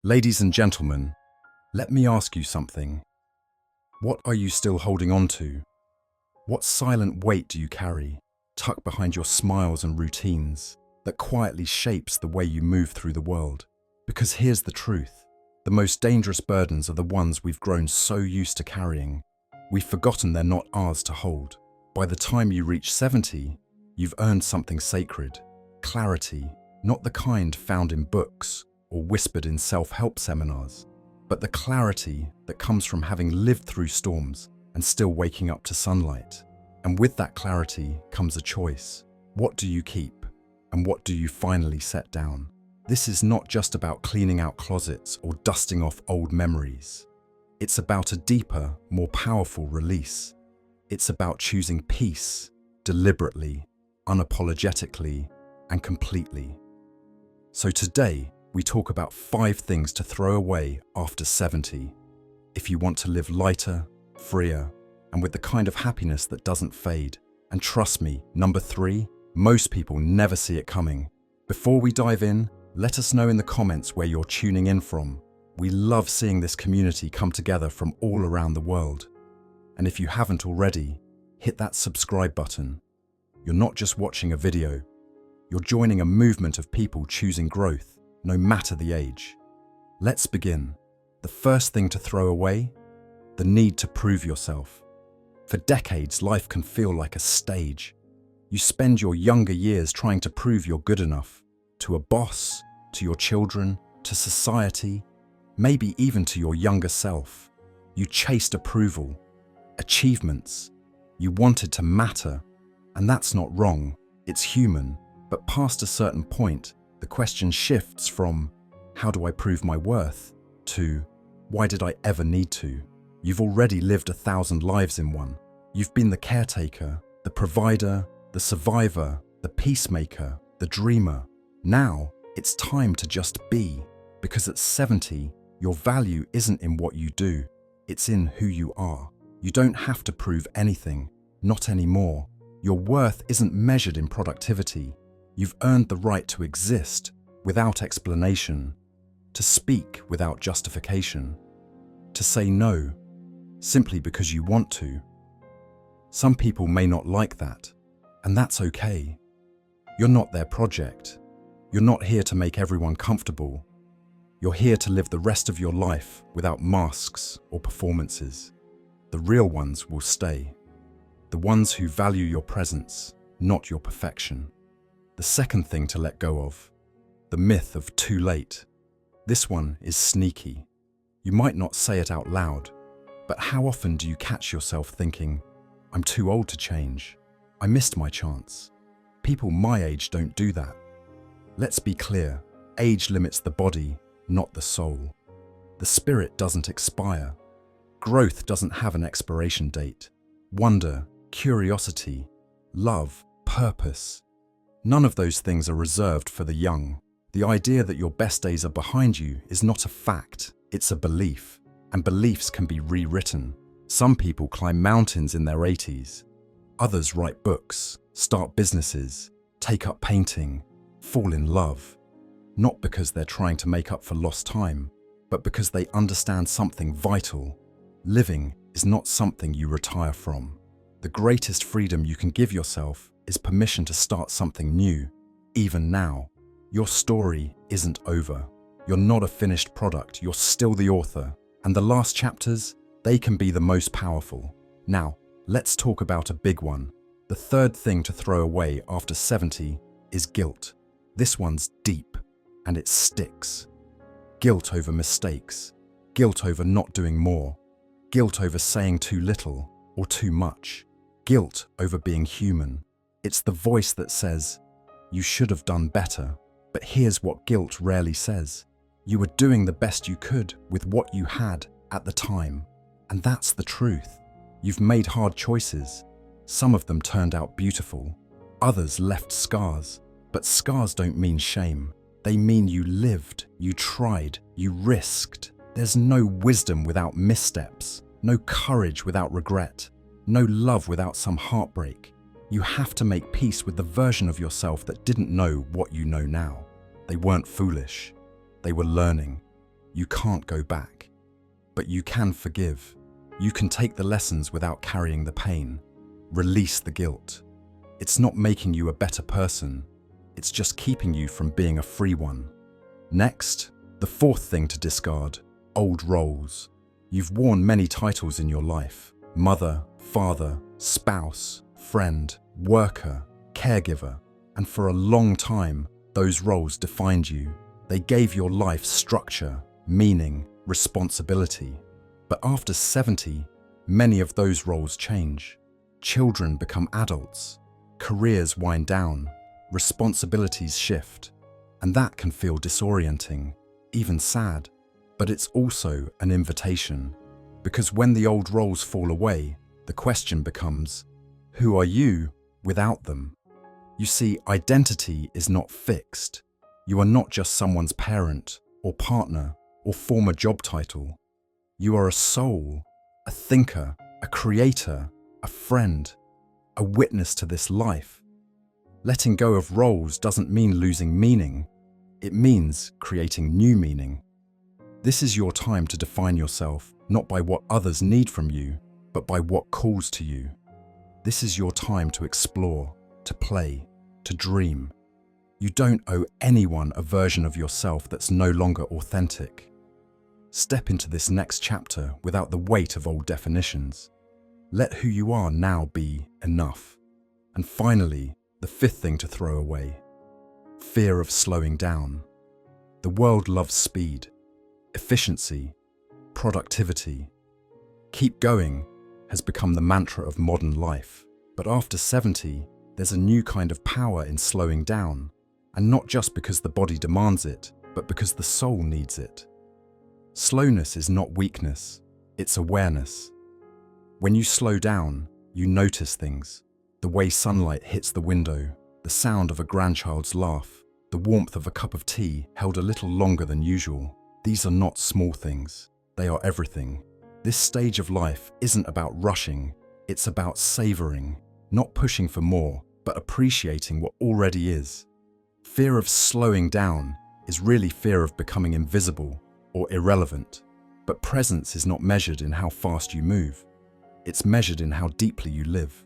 Ladies and gentlemen, let me ask you something. What are you still holding on to? What silent weight do you carry, tucked behind your smiles and routines, that quietly shapes the way you move through the world? Because here's the truth. The most dangerous burdens are the ones we've grown so used to carrying. We've forgotten they're not ours to hold. By the time you reach 70, you've earned something sacred. Clarity, not the kind found in books or whispered in self-help seminars, but the clarity that comes from having lived through storms and still waking up to sunlight. And with that clarity comes a choice. What do you keep? And what do you finally set down? This is not just about cleaning out closets or dusting off old memories. It's about a deeper, more powerful release. It's about choosing peace, deliberately, unapologetically, and completely. So today, we talk about 5 things to throw away after 70. If you want to live lighter, freer, and with the kind of happiness that doesn't fade. And trust me, number 3, most people never see it coming. Before we dive in, let us know in the comments where you're tuning in from. We love seeing this community come together from all around the world. And if you haven't already, hit that subscribe button. You're not just watching a video, you're joining a movement of people choosing growth, no matter the age. Let's begin. The first thing to throw away, the need to prove yourself. For decades, life can feel like a stage. You spend your younger years trying to prove you're good enough, to a boss, to your children, to society, maybe even to your younger self. You chased approval, achievements. You wanted to matter, and that's not wrong, it's human. But past a certain point, the question shifts from, how do I prove my worth, to, why did I ever need to? You've already lived 1,000 lives in one. You've been the caretaker, the provider, the survivor, the peacemaker, the dreamer. Now, it's time to just be, because at 70, your value isn't in what you do, it's in who you are. You don't have to prove anything, not anymore. Your worth isn't measured in productivity. You've earned the right to exist without explanation, to speak without justification, to say no simply because you want to. Some people may not like that, and that's okay. You're not their project. You're not here to make everyone comfortable. You're here to live the rest of your life without masks or performances. The real ones will stay. The ones who value your presence, not your perfection. The second thing to let go of, the myth of too late. This one is sneaky. You might not say it out loud, but how often do you catch yourself thinking, I'm too old to change. I missed my chance. People my age don't do that. Let's be clear, age limits the body, not the soul. The spirit doesn't expire. Growth doesn't have an expiration date. Wonder, curiosity, love, purpose. None of those things are reserved for the young. The idea that your best days are behind you is not a fact, it's a belief. And beliefs can be rewritten. Some people climb mountains in their 80s. Others write books, start businesses, take up painting, fall in love. Not because they're trying to make up for lost time, but because they understand something vital. Living is not something you retire from. The greatest freedom you can give yourself is permission to start something new, even now. Your story isn't over. You're not a finished product, you're still the author. And the last chapters, they can be the most powerful. Now, let's talk about a big one. The third thing to throw away after 70 is guilt. This one's deep, and it sticks. Guilt over mistakes, guilt over not doing more, guilt over saying too little or too much, guilt over being human. It's the voice that says, you should have done better. But here's what guilt rarely says. You were doing the best you could with what you had at the time. And that's the truth. You've made hard choices. Some of them turned out beautiful. Others left scars. But scars don't mean shame. They mean you lived, you tried, you risked. There's no wisdom without missteps, no courage without regret, no love without some heartbreak. You have to make peace with the version of yourself that didn't know what you know now. They weren't foolish. They were learning. You can't go back. But you can forgive. You can take the lessons without carrying the pain. Release the guilt. It's not making you a better person. It's just keeping you from being a free one. Next, the fourth thing to discard: old roles. You've worn many titles in your life: mother, father, spouse, friend, worker, caregiver. And for a long time, those roles defined you. They gave your life structure, meaning, responsibility. But after 70, many of those roles change. Children become adults. Careers wind down. Responsibilities shift. And that can feel disorienting, even sad. But it's also an invitation. Because when the old roles fall away, the question becomes, who are you without them? You see, identity is not fixed. You are not just someone's parent or partner or former job title. You are a soul, a thinker, a creator, a friend, a witness to this life. Letting go of roles doesn't mean losing meaning. It means creating new meaning. This is your time to define yourself, not by what others need from you, but by what calls to you. This is your time to explore, to play, to dream. You don't owe anyone a version of yourself that's no longer authentic. Step into this next chapter without the weight of old definitions. Let who you are now be enough. And finally, the fifth thing to throw away: fear of slowing down. The world loves speed, efficiency, productivity. Keep going has become the mantra of modern life. But after 70, there's a new kind of power in slowing down. And not just because the body demands it, but because the soul needs it. Slowness is not weakness, it's awareness. When you slow down, you notice things. The way sunlight hits the window, the sound of a grandchild's laugh, the warmth of a cup of tea held a little longer than usual. These are not small things, they are everything. This stage of life isn't about rushing, it's about savoring, not pushing for more, but appreciating what already is. Fear of slowing down is really fear of becoming invisible or irrelevant. But presence is not measured in how fast you move. It's measured in how deeply you live.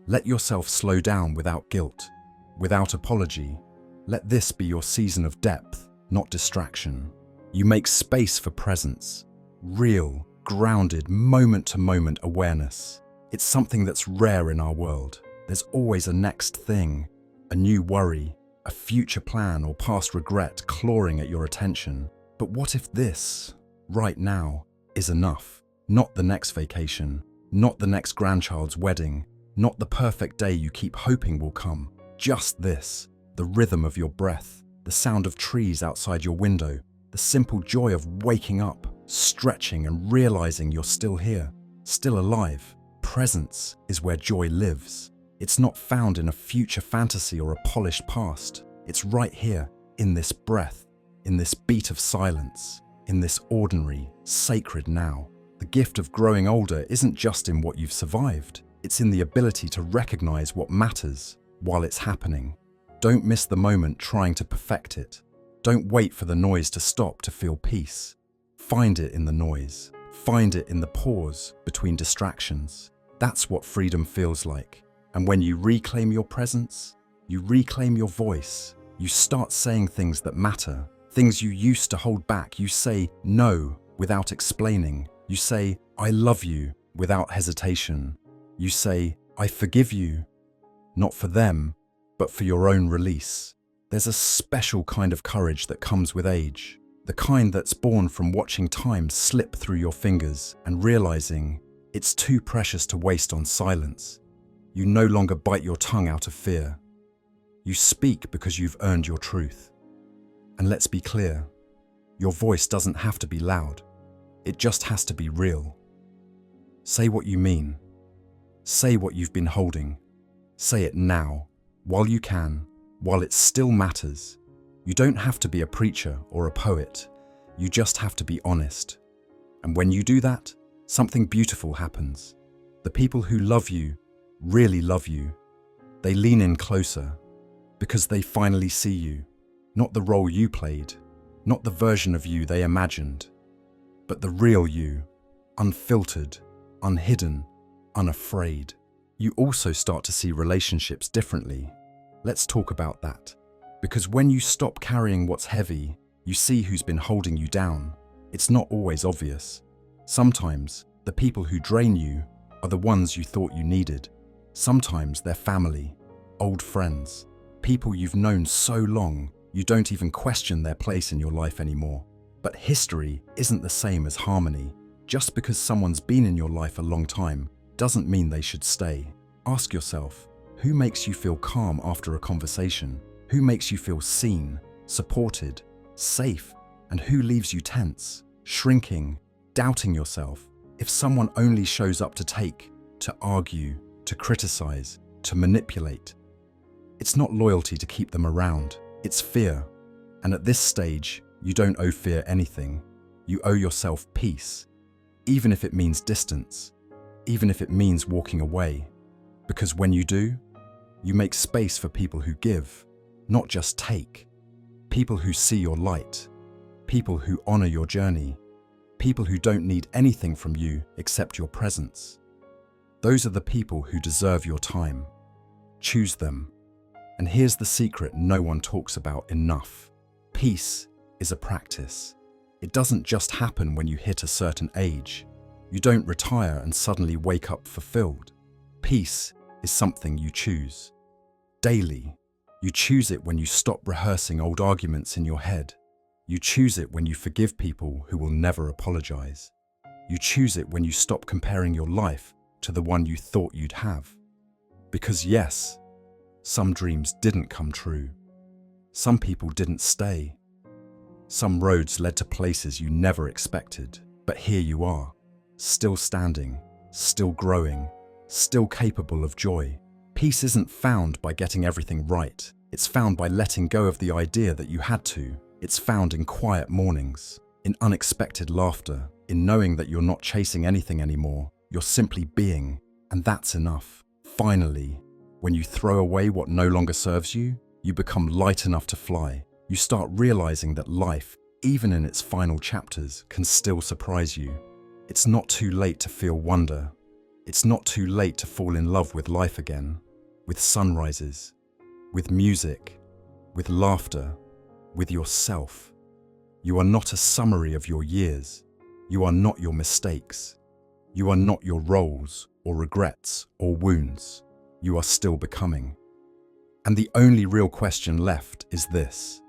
Let yourself slow down without guilt, without apology. Let this be your season of depth, not distraction. You make space for presence, real, grounded, moment-to-moment awareness. It's something that's rare in our world. There's always a next thing, a new worry, a future plan or past regret clawing at your attention. But what if this, right now, is enough? Not the next vacation, not the next grandchild's wedding, not the perfect day you keep hoping will come. Just this, the rhythm of your breath, the sound of trees outside your window, the simple joy of waking up, stretching and realizing you're still here, still alive. Presence is where joy lives. It's not found in a future fantasy or a polished past. It's right here, in this breath, in this beat of silence, in this ordinary, sacred now. The gift of growing older isn't just in what you've survived. It's in the ability to recognize what matters while it's happening. Don't miss the moment trying to perfect it. Don't wait for the noise to stop to feel peace. Find it in the noise. Find it in the pause between distractions. That's what freedom feels like. And when you reclaim your presence, you reclaim your voice, you start saying things that matter, things you used to hold back. You say no without explaining. You say, I love you without hesitation. You say, I forgive you, not for them, but for your own release. There's a special kind of courage that comes with age, the kind that's born from watching time slip through your fingers and realizing it's too precious to waste on silence. You no longer bite your tongue out of fear. You speak because you've earned your truth. And let's be clear, your voice doesn't have to be loud. It just has to be real. Say what you mean. Say what you've been holding. Say it now, while you can, while it still matters. You don't have to be a preacher or a poet. You just have to be honest. And when you do that, something beautiful happens. The people who love you really love you. They lean in closer because they finally see you, not the role you played, Not the version of you they imagined, but the real you, unfiltered, unhidden, unafraid. You also start to see relationships differently. Let's talk about that. Because when you stop carrying what's heavy, you see who's been holding you down. It's not always obvious. Sometimes, the people who drain you are the ones you thought you needed. Sometimes they're family, old friends, people you've known so long you don't even question their place in your life anymore. But history isn't the same as harmony. Just because someone's been in your life a long time doesn't mean they should stay. Ask yourself, who makes you feel calm after a conversation? Who makes you feel seen, supported, safe? And who leaves you tense, shrinking, doubting yourself? If someone only shows up to take, to argue, to criticize, to manipulate, it's not loyalty to keep them around, it's fear. And at this stage, you don't owe fear anything. You owe yourself peace, even if it means distance, even if it means walking away. Because when you do, you make space for people who give, not just take. People who see your light, people who honor your journey, people who don't need anything from you except your presence. Those are the people who deserve your time. Choose them. And here's the secret no one talks about enough. Peace is a practice. It doesn't just happen when you hit a certain age. You don't retire and suddenly wake up fulfilled. Peace is something you choose. Daily. You choose it when you stop rehearsing old arguments in your head. You choose it when you forgive people who will never apologize. You choose it when you stop comparing your life to the one you thought you'd have. Because yes, some dreams didn't come true. Some people didn't stay. Some roads led to places you never expected. But here you are, still standing, still growing, still capable of joy. Peace isn't found by getting everything right. It's found by letting go of the idea that you had to. It's found in quiet mornings, in unexpected laughter, in knowing that you're not chasing anything anymore. You're simply being, and that's enough. Finally, when you throw away what no longer serves you, you become light enough to fly. You start realizing that life, even in its final chapters, can still surprise you. It's not too late to feel wonder. It's not too late to fall in love with life again, with sunrises, with music, with laughter, with yourself. You are not a summary of your years. You are not your mistakes. You are not your roles or regrets or wounds. You are still becoming. And the only real question left is this: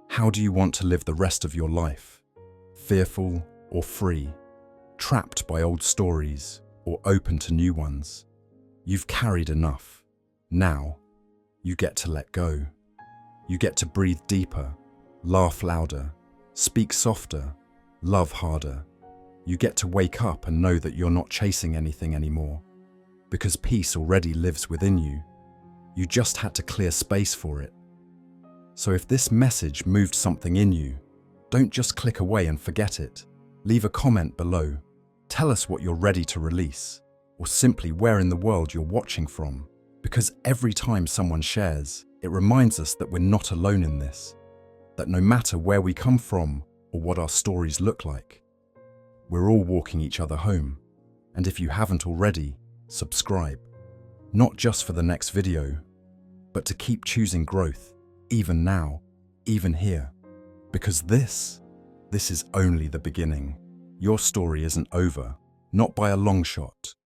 how do you want to live the rest of your life? Fearful or free? Trapped by old stories or open to new ones? You've carried enough. Now, you get to let go. You get to breathe deeper, laugh louder, speak softer, love harder. You get to wake up and know that you're not chasing anything anymore, because peace already lives within you. You just had to clear space for it. So if this message moved something in you, don't just click away and forget it. Leave a comment below. Tell us what you're ready to release, or simply where in the world you're watching from. Because every time someone shares, it reminds us that we're not alone in this. That no matter where we come from or what our stories look like, we're all walking each other home. And if you haven't already, subscribe. Not just for the next video, but to keep choosing growth, even now, even here. Because this is only the beginning. Your story isn't over, not by a long shot.